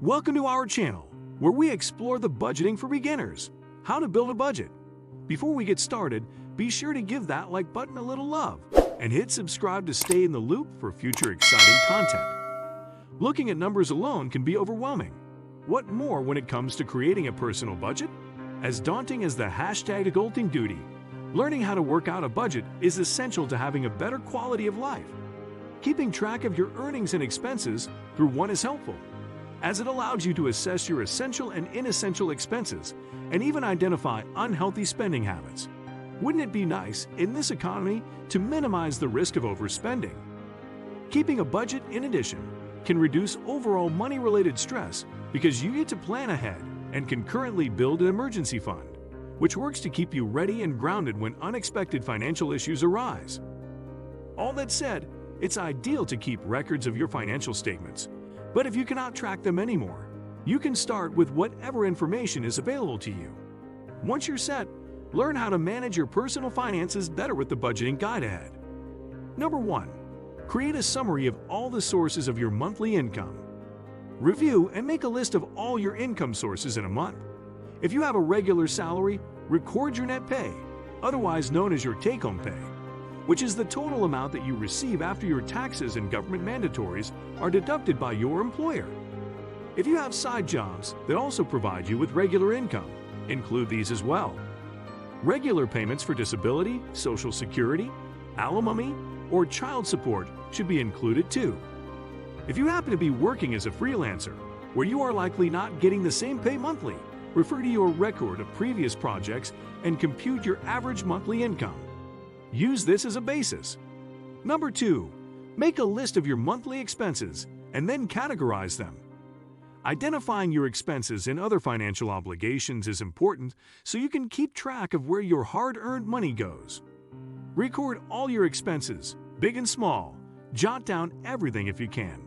Welcome to our channel, where we explore the budgeting for beginners, how to build a budget. Before we get started, be sure to give that like button a little love and hit subscribe to stay in the loop for future exciting content. Looking at numbers alone can be overwhelming. What more when it comes to creating a personal budget? As daunting as the #adulting duty, learning how to work out a budget is essential to having a better quality of life. Keeping track of your earnings and expenses through one is helpful, as it allows you to assess your essential and inessential expenses and even identify unhealthy spending habits. Wouldn't it be nice in this economy to minimize the risk of overspending? Keeping a budget, in addition, can reduce overall money-related stress because you get to plan ahead and concurrently build an emergency fund, which works to keep you ready and grounded when unexpected financial issues arise. All that said, it's ideal to keep records of your financial statements. But if you cannot track them anymore, you can start with whatever information is available to you. Once you're set, learn how to manage your personal finances better with the budgeting guide ahead. Number 1. Create a summary of all the sources of your monthly income. Review and make a list of all your income sources in a month. If you have a regular salary, record your net pay, otherwise known as your take-home pay, which is the total amount that you receive after your taxes and government mandatories are deducted by your employer. If you have side jobs that also provide you with regular income, include these as well. Regular payments for disability, Social Security, alimony, or child support should be included too. If you happen to be working as a freelancer, where you are likely not getting the same pay monthly, refer to your record of previous projects and compute your average monthly income. Use this as a basis. Number 2. Make a list of your monthly expenses and then categorize them. Identifying your expenses and other financial obligations is important so you can keep track of where your hard-earned money goes. Record all your expenses, big and small. Jot down everything if you can.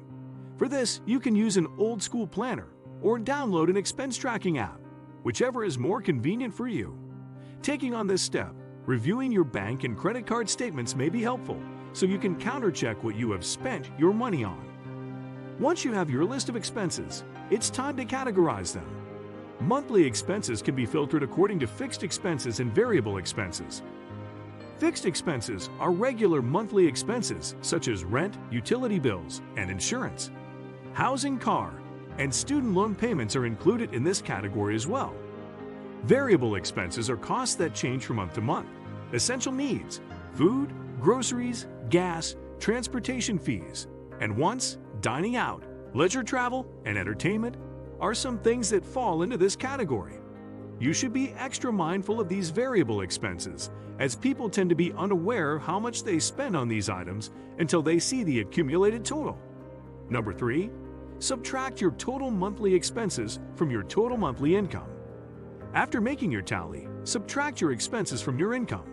For this, you can use an old-school planner or download an expense tracking app, whichever is more convenient for you. Taking on this step, reviewing your bank and credit card statements may be helpful so you can counter-check what you have spent your money on. Once you have your list of expenses, it's time to categorize them. Monthly expenses can be filtered according to fixed expenses and variable expenses. Fixed expenses are regular monthly expenses such as rent, utility bills, and insurance. Housing, car, and student loan payments are included in this category as well. Variable expenses are costs that change from month to month. Essential needs, food, groceries, gas, transportation fees, and wants, dining out, leisure travel, and entertainment are some things that fall into this category. You should be extra mindful of these variable expenses, as people tend to be unaware how much they spend on these items until they see the accumulated total. Number 3. Subtract your total monthly expenses from your total monthly income. After making your tally, subtract your expenses from your income.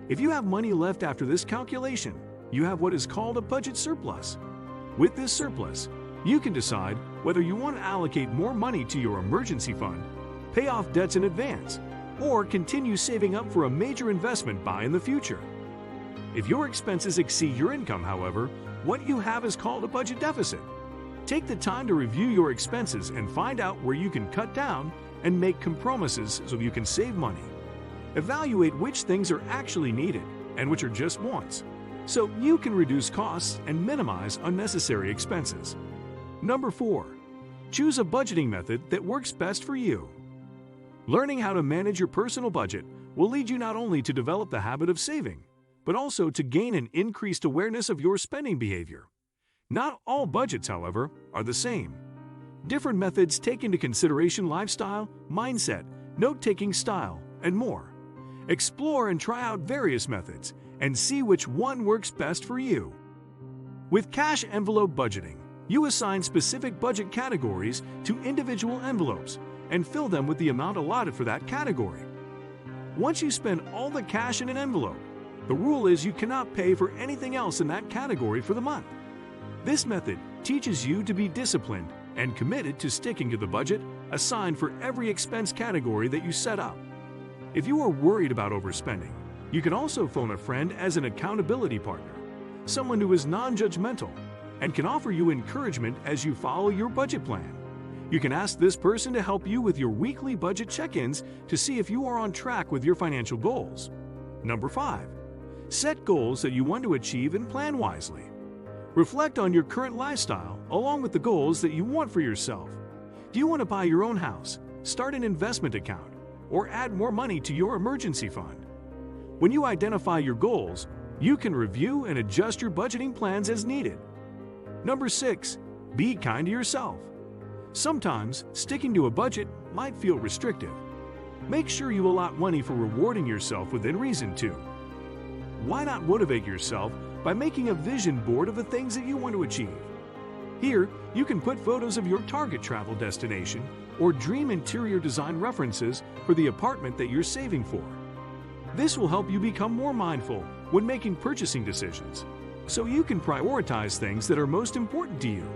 If you have money left after this calculation, you have what is called a budget surplus. With this surplus, you can decide whether you want to allocate more money to your emergency fund, pay off debts in advance, or continue saving up for a major investment buy in the future. If your expenses exceed your income, however, what you have is called a budget deficit. Take the time to review your expenses and find out where you can cut down and make compromises so you can save money. Evaluate which things are actually needed and which are just wants, so you can reduce costs and minimize unnecessary expenses. Number 4. Choose a budgeting method that works best for you. Learning how to manage your personal budget will lead you not only to develop the habit of saving, but also to gain an increased awareness of your spending behavior. Not all budgets, however, are the same. Different methods take into consideration lifestyle, mindset, note-taking style, and more. Explore and try out various methods and see which one works best for you. With cash envelope budgeting, you assign specific budget categories to individual envelopes and fill them with the amount allotted for that category. Once you spend all the cash in an envelope, the rule is you cannot pay for anything else in that category for the month. This method teaches you to be disciplined and committed to sticking to the budget assigned for every expense category that you set up. If you are worried about overspending, you can also phone a friend as an accountability partner, someone who is non-judgmental and can offer you encouragement as you follow your budget plan. You can ask this person to help you with your weekly budget check-ins to see if you are on track with your financial goals. Number 5. Set goals that you want to achieve and plan wisely. Reflect on your current lifestyle along with the goals that you want for yourself. Do you want to buy your own house, start an investment account, or add more money to your emergency fund? When you identify your goals, you can review and adjust your budgeting plans as needed. Number 6. Be kind to yourself. Sometimes, sticking to a budget might feel restrictive. Make sure you allot money for rewarding yourself within reason too. Why not motivate yourself by making a vision board of the things that you want to achieve? Here, you can put photos of your target travel destination or dream interior design references for the apartment that you're saving for. This will help you become more mindful when making purchasing decisions, so you can prioritize things that are most important to you.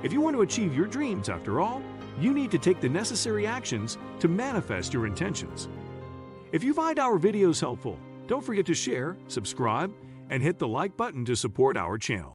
If you want to achieve your dreams, after all, you need to take the necessary actions to manifest your intentions. If you find our videos helpful, don't forget to share, subscribe, and hit the like button to support our channel.